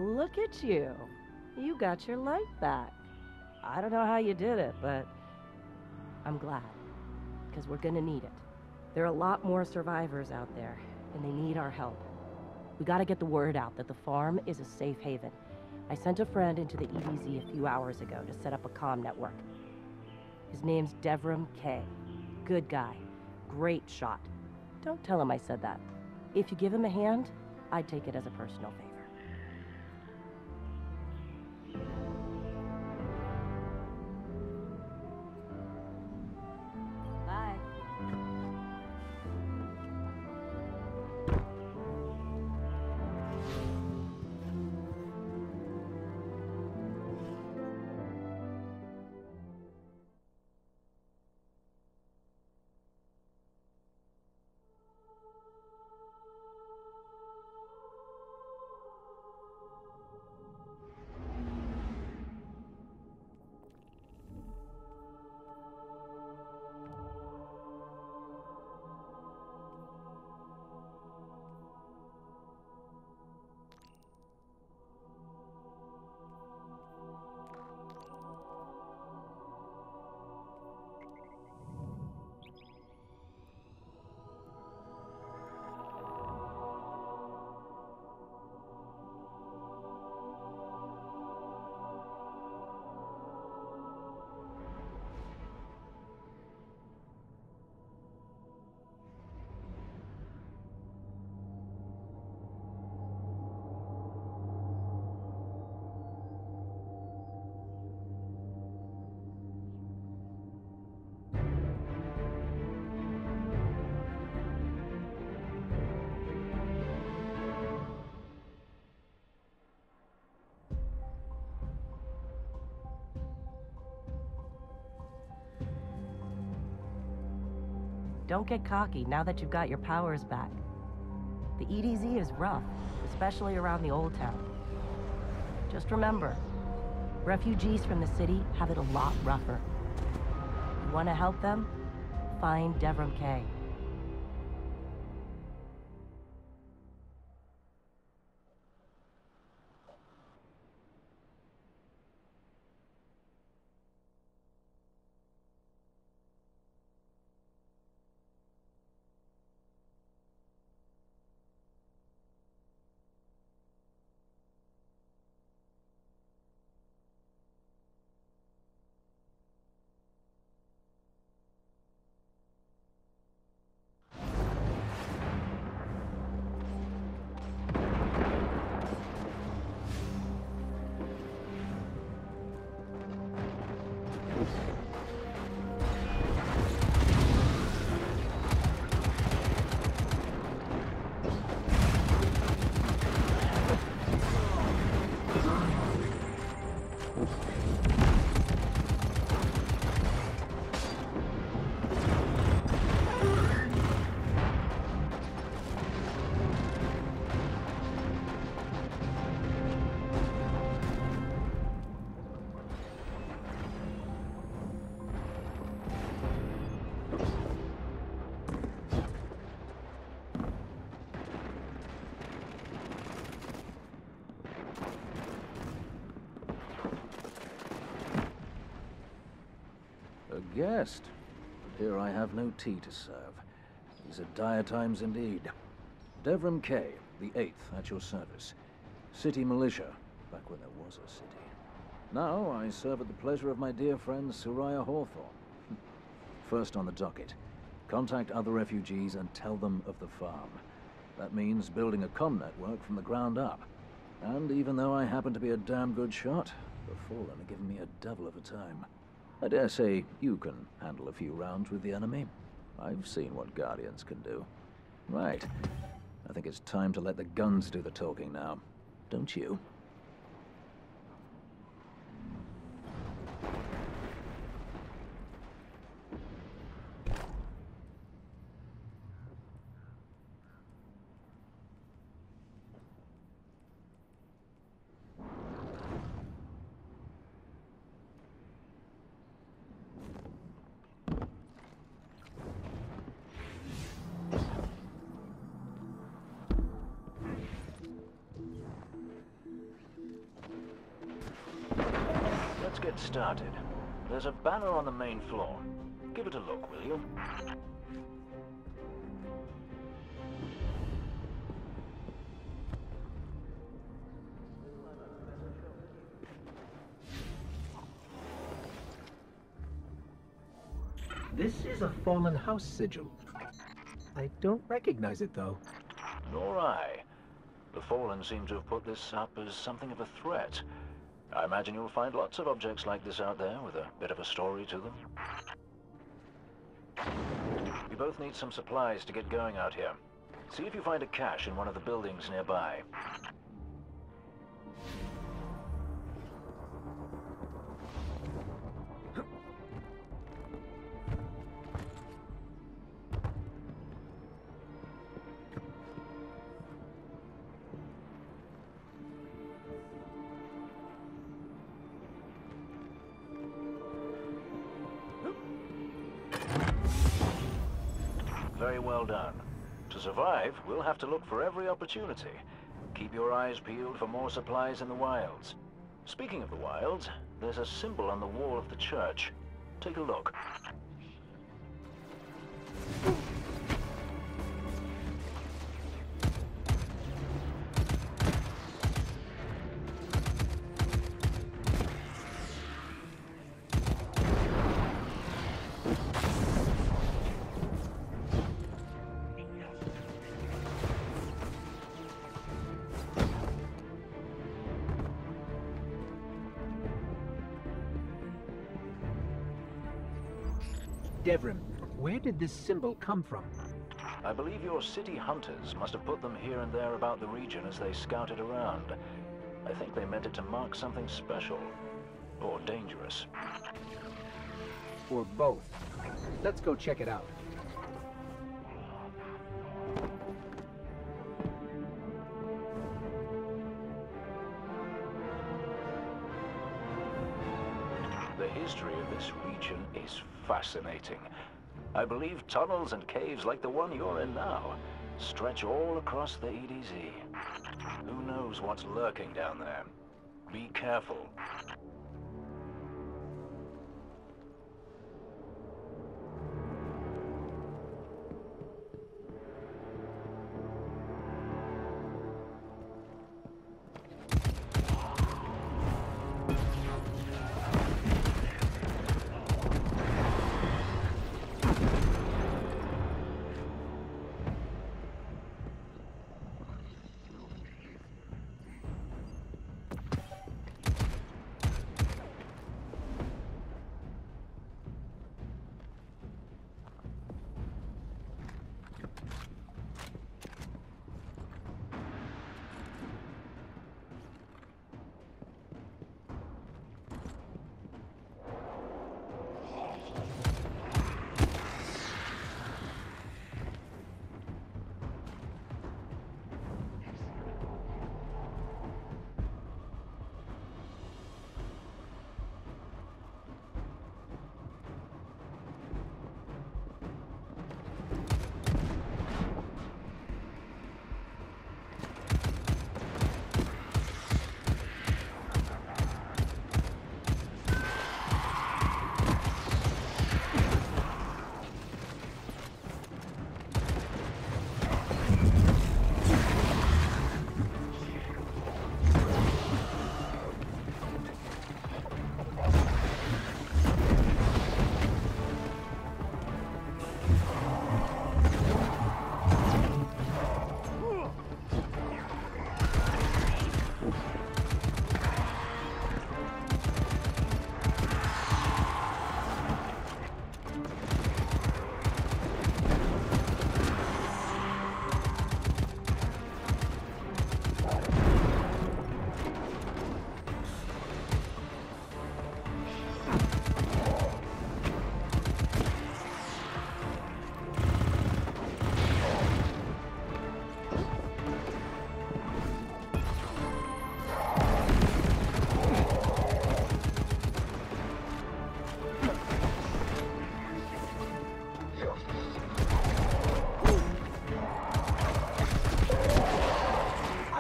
look at you. You got your light back. I don't know how you did it, but I'm glad. Because we're gonna need it. There are a lot more survivors out there, and they need our help. We gotta get the word out that the farm is a safe haven. I sent a friend into the EDZ a few hours ago to set up a comm network. His name's Devram K. Good guy. Great shot. Don't tell him I said that. If you give him a hand, I'd take it as a personal favor. Bye. Don't get cocky now that you've got your powers back. The EDZ is rough, especially around the Old Town. Just remember, refugees from the city have it a lot rougher. You want to help them? Find Devram K. A guest? But here I have no tea to serve. These are dire times indeed. Devram K, the 8th, at your service. City militia, back when there was a city. Now I serve at the pleasure of my dear friend Soraya Hawthorne. First on the docket, contact other refugees and tell them of the farm. That means building a comm network from the ground up. And even though I happen to be a damn good shot, the Fallen are giving me a devil of a time. I dare say you can handle a few rounds with the enemy. I've seen what Guardians can do. Right. I think it's time to let the guns do the talking now. Don't you? let's get started. There's a banner on the main floor. Give it a look, will you? This is a fallen house sigil. I don't recognize it, though. Nor I. The Fallen seem to have put this up as something of a threat. I imagine you'll find lots of objects like this out there with a bit of a story to them. You both need some supplies to get going out here. See if you find a cache in one of the buildings nearby. Very well done. To survive, we'll have to look for every opportunity. Keep your eyes peeled for more supplies in the wilds. Speaking of the wilds, there's a symbol on the wall of the church. Take a look. Devrim, where did this symbol come from? I believe your city hunters must have put them here and there about the region as they scouted around. I think they meant it to mark something special. Or dangerous. Or both. Let's go check it out. The history of this region is fascinating. I believe tunnels and caves like the one you're in now stretch all across the EDZ. Who knows what's lurking down there? Be careful.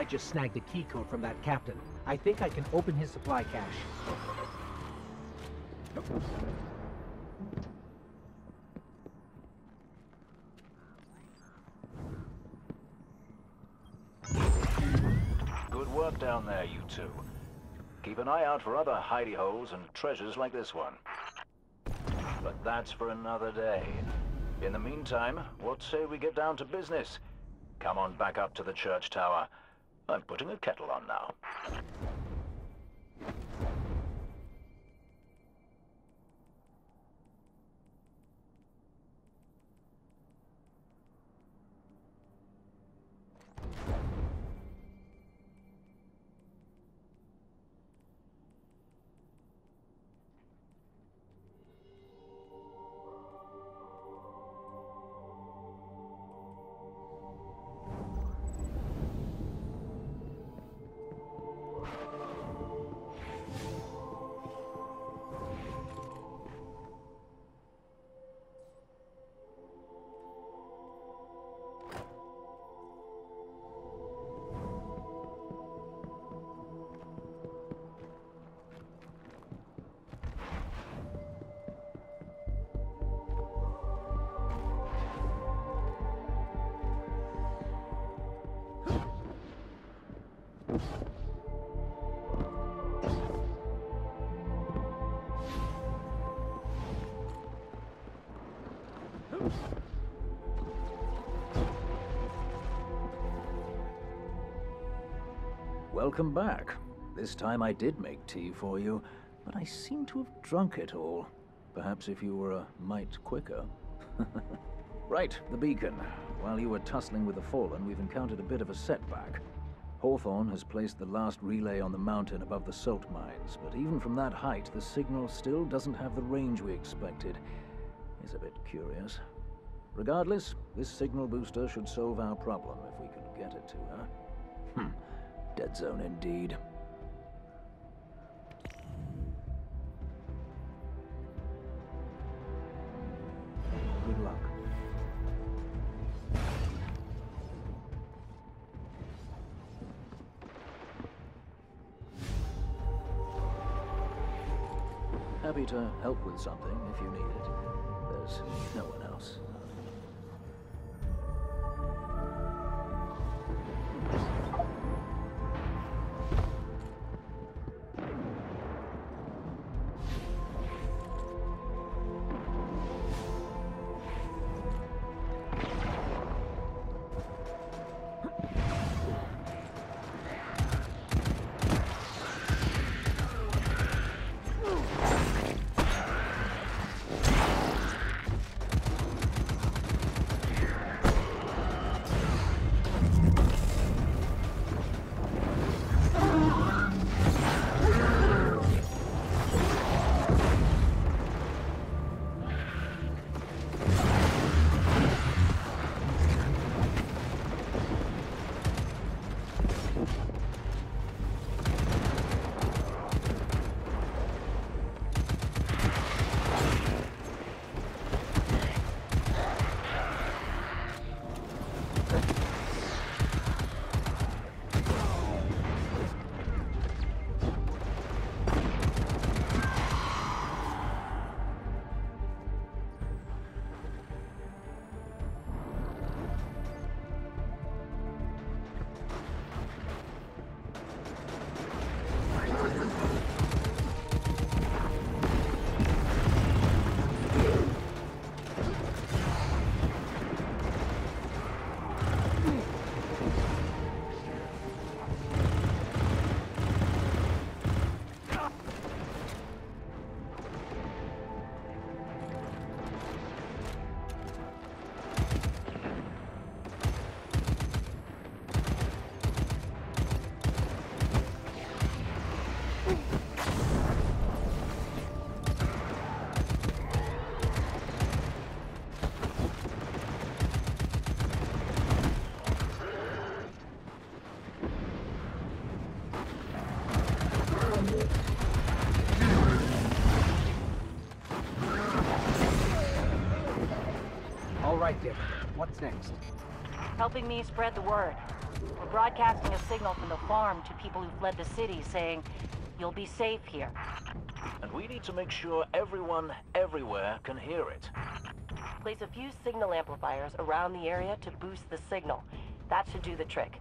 I just snagged a key code from that captain. I think I can open his supply cache. Good work down there, you two. Keep an eye out for other hidey holes and treasures like this one. But that's for another day. In the meantime, what say we get down to business? Come on back up to the church tower. I'm putting a kettle on now. Welcome back. This time I did make tea for you, but I seem to have drunk it all. Perhaps if you were a mite quicker. Right, the beacon. While you were tussling with the Fallen, we've encountered a bit of a setback. Hawthorne has placed the last relay on the mountain above the salt mines, but even from that height, the signal still doesn't have the range we expected. It's a bit curious. Regardless, this signal booster should solve our problem if we could get it to her. Dead zone indeed. Good luck. Happy to help with something if you need it. There's no one else. Right, Dick. What's next? Helping me spread the word. We're broadcasting a signal from the farm to people who fled the city saying, "You'll be safe here." And we need to make sure everyone, everywhere, can hear it. Place a few signal amplifiers around the area to boost the signal. That should do the trick.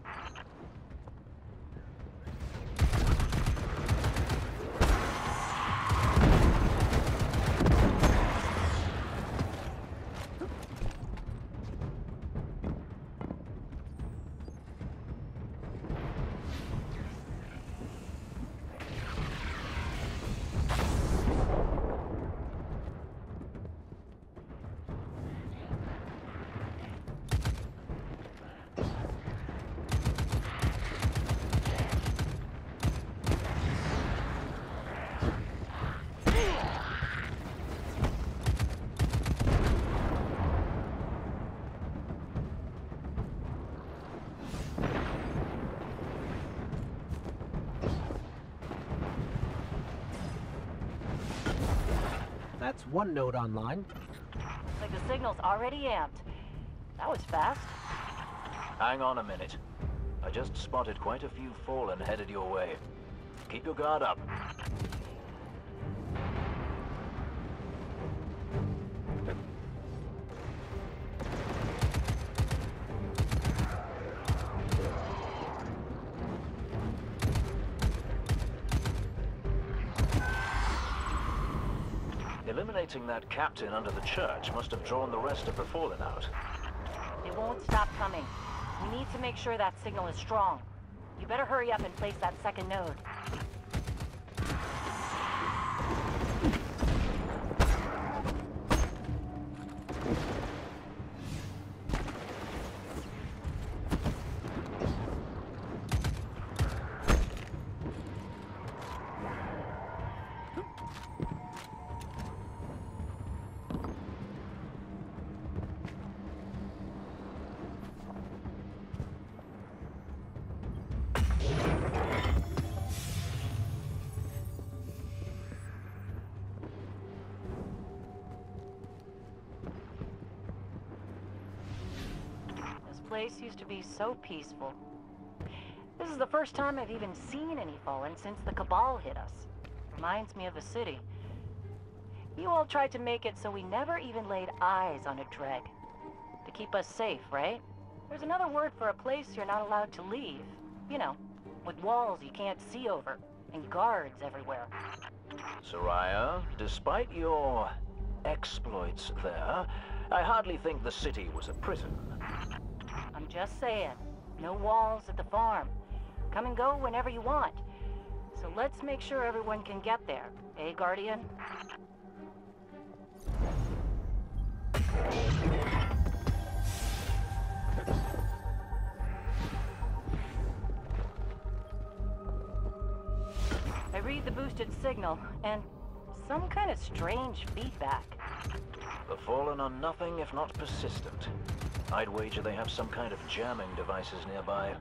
That's one node online. Like the signal's already amped. That was fast. Hang on a minute. I just spotted quite a few Fallen headed your way. Keep your guard up. Eliminating that captain under the church must have drawn the rest of the Fallen out. It won't stop coming. We need to make sure that signal is strong. You better hurry up and place that second node. This place used to be so peaceful. This is the first time I've even seen any Fallen since the Cabal hit us. Reminds me of the city. You all tried to make it so we never even laid eyes on a Dreg. To keep us safe, right? There's another word for a place you're not allowed to leave. You know, with walls you can't see over, and guards everywhere. Soraya, despite your exploits there, I hardly think the city was a prison. I'm just saying, no walls at the farm. Come and go whenever you want. So let's make sure everyone can get there, eh, Guardian? I read the boosted signal, and some kind of strange feedback. The Fallen are nothing if not persistent. I'd wager they have some kind of jamming devices nearby.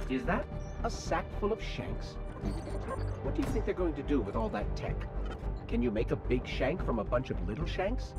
Is that a sack full of shanks? What do you think they're going to do with all that tech? Can you make a big shank from a bunch of little shanks?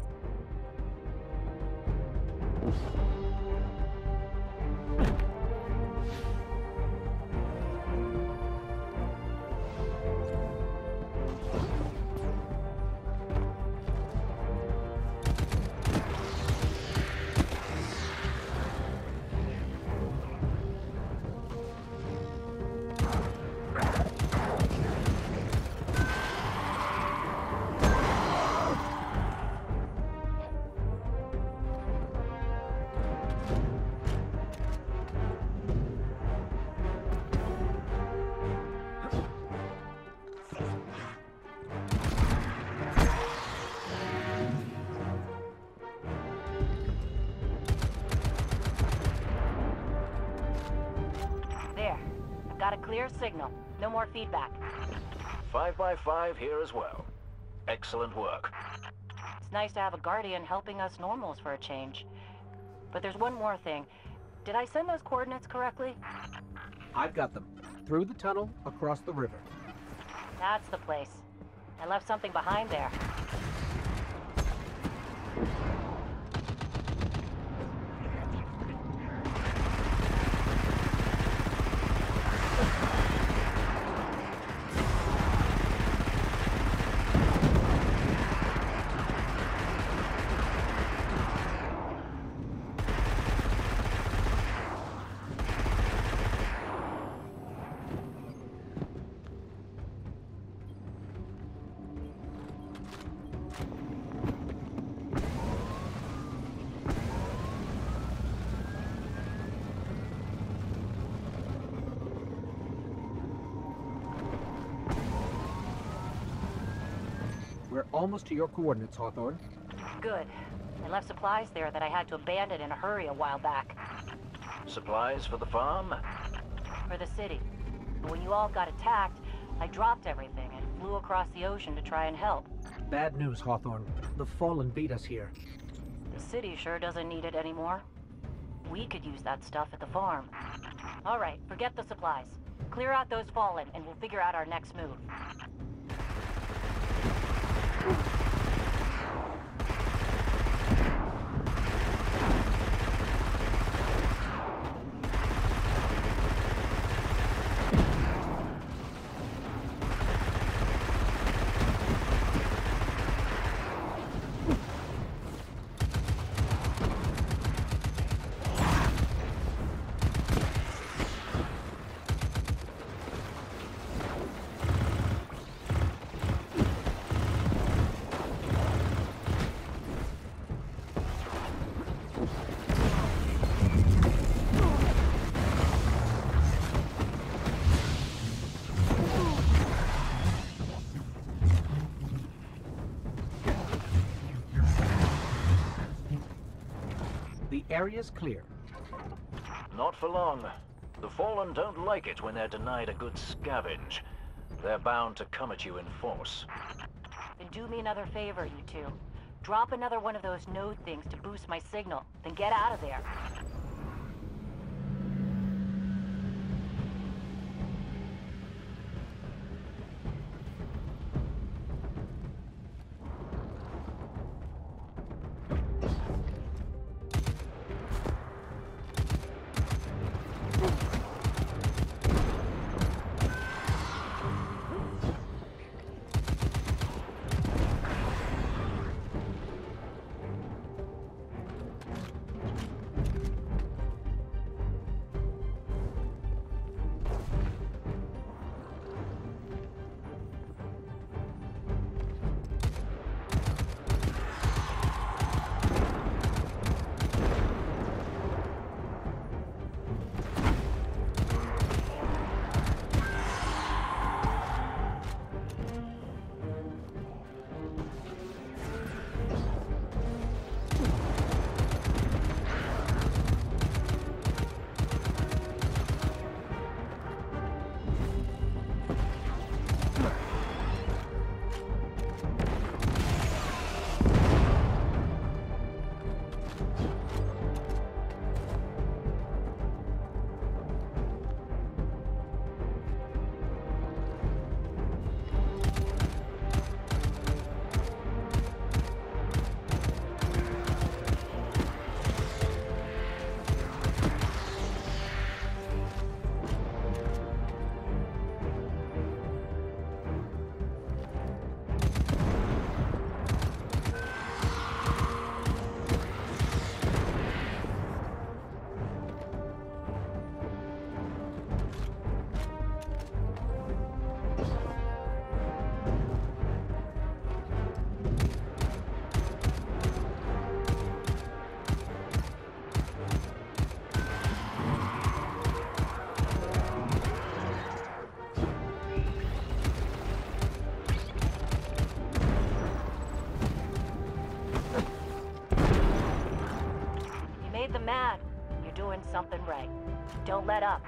got a clear signal. No more feedback. 5 by 5 here as well. Excellent work. It's nice to have a guardian helping us normals for a change. But there's one more thing. Did I send those coordinates correctly? I've got them. Through the tunnel, across the river. That's the place. I left something behind there. We're almost to your coordinates, Hawthorne. Good. I left supplies there that I had to abandon in a hurry a while back. Supplies for the farm? For the city. But when you all got attacked, I dropped everything and flew across the ocean to try and help. Bad news, Hawthorne. The Fallen beat us here. The city sure doesn't need it anymore. We could use that stuff at the farm. All right, forget the supplies. Clear out those Fallen and we'll figure out our next move. The area's clear. Not for long. The Fallen don't like it when they're denied a good scavenge. They're bound to come at you in force. Then do me another favor, you two. Drop another one of those node things to boost my signal, then get out of there. Made them mad. You're doing something right. Don't let up.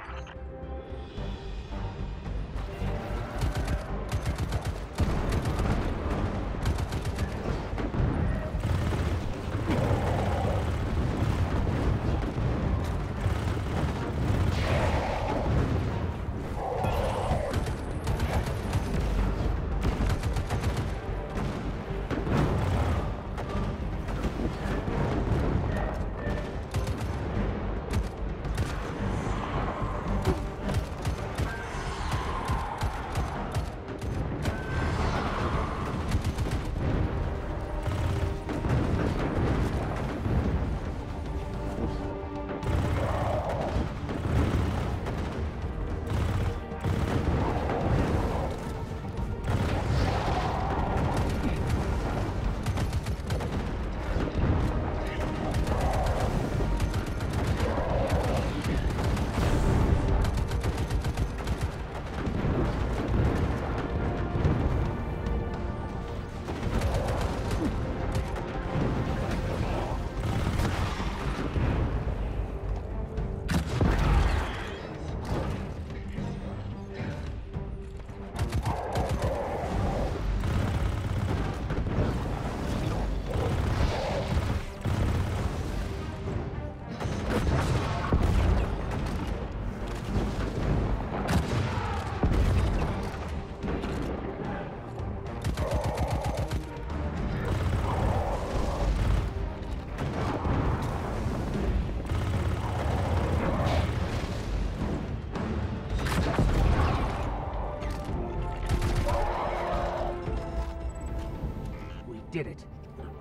did it.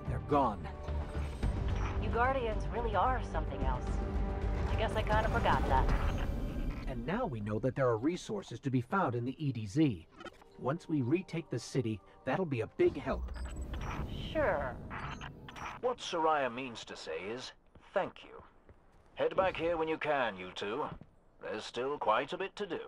They're gone. You Guardians really are something else. I guess I kind of forgot that. And now we know that there are resources to be found in the EDZ. Once we retake the city, that'll be a big help. Sure. What Soraya means to say is, thank you. Head back here when you can, you two. There's still quite a bit to do.